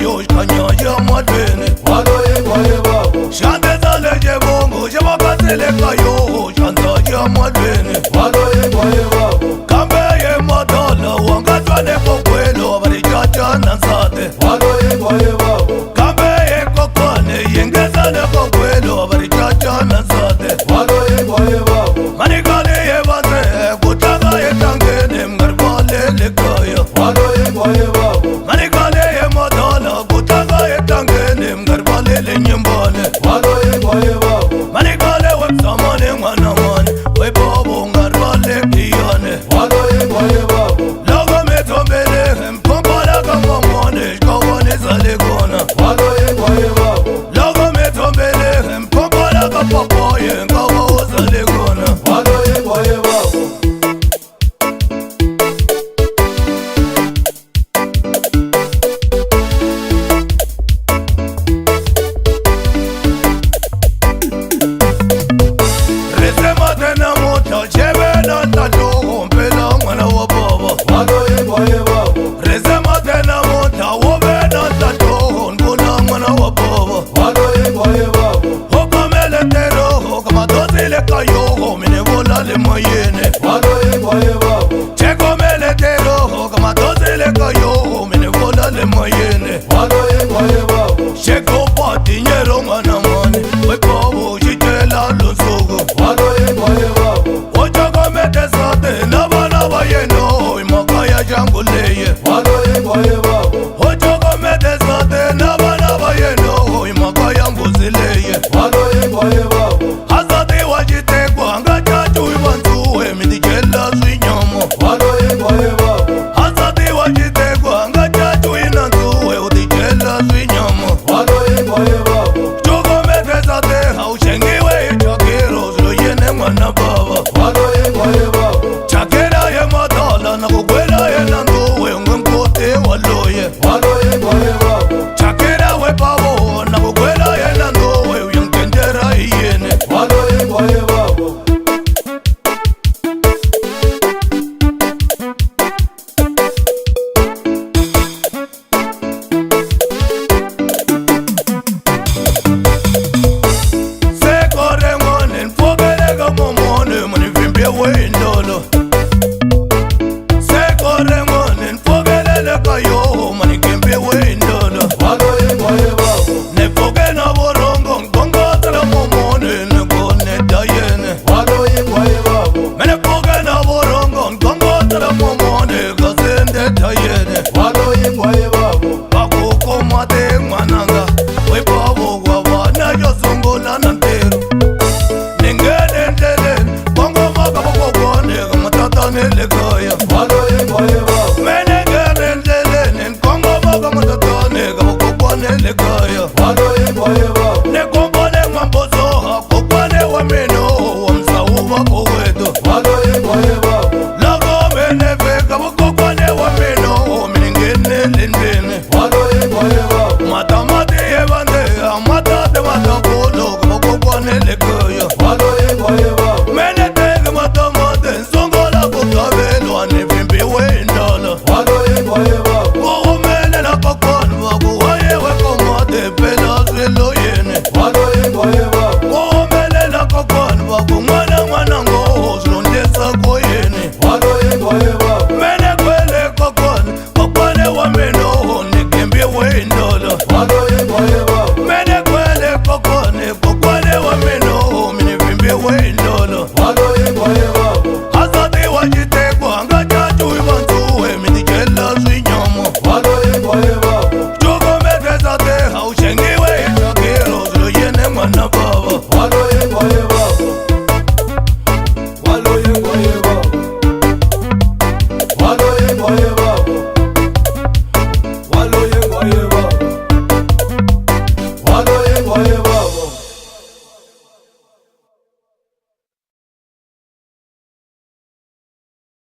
yo kanya ya madene Walo ye babo Shande zale je bongo je bakatele kayo Shanda ya madene Walo ye babo Kambe ye madala wangatwane kokwelo bari chacha nansate Walo ye babo Kambe ye kokwane yengezale kokwelo bari chacha nansate Walo ye babo Manikale ye bate kutaga ye tangene mgarbale lekaya Walo ye babo Manikale ye madala kutaga ye tangene mgarbale lenyembane Walo ye babo Manikale wepsamane mwana mane Wepabo ngarbale kiyane Walo ye babo Logo metombele mpompala kama mwane Shkawane zalegona Walo ye babo Logo metombele mpompala kama poye Nkawa zalegona Walo ye babo Walo ye babo Rezema tena mota wobe na tato Nkuna mwana wa baba Walo ye babo Hoko mele tero Kama dozile kayo Mine vola le mayene Walo ye babo Cheko mele tero Kama dozile kayo Mine vola le mayene Walo ye babo Cheko pati nyero mwana mane Wekabo jitela lunsugo Walo ye babo Ochako mete sate Nabana bayeno Imakaya janguleye Walo ye babo Ochoko mete sate Nabana bayeno Imakaya mbuzileye Walo ye babo Hasate wajitekwa Ngachachu ibanzuwe Minikela zwinyamo Walo ye babo Hasate wajitekwa Ngachachu inanzuwe Utikela zwinyamo Walo ye babo Choko mete sate Haushengiwe ichakiro Zloyene mwana baba Walo ye babo Chakera ye madala Na kukwela ye nanzuwe Ngumkote waloye Walo ye babo Chakera we pavo Na kukwela ye nanzuwe Uyankendera iyene Walo ye babo Sekore ngone Nfogele kama mwone Manivimbie we indolo Sekore ngone Nfogelele kayo Manikimbie we indolo Walo ye babo Nefoge na borongo Nkongo tala momone Nekone dayene Walo ye babo Menefoge na borongo Nkongo tala momone Kasende dayene Walo ye babo Bakuko mate mananga Wepabo kwa wana Yosongola na nteru Ningene ndele Bongo maka boko kone Kama tata nelekaya Walo ye babo Menengene ndele Nkongo maka matatane Kama kokwane lekaya Walo ye babo Nekombole mambozo Kokwane wa meno Wamsauma koweto Walo ye babo Lago menefe Kama kokwane wa meno Menengene lindene Walo ye babo Matamati yebande Matate matapolo Kama kokwane lekaya Walo ye babo Mene tege matamate Nsongola kukabelo Anivimbi wendala Walo ye babo Kuhu mene na kokwane Wakuwaye wekomate Pela zwilo yene Walo ye babo Kuhu mene na kokwane Wakumwana mwana ngo Zlondesa koyene Walo ye babo Mene kwele kokwane Kokwane wa meno Nikimbi wendala Walo ye babo Mene kwele kokwane Kokwane wa meno Minivimbi wendala Walo ye babo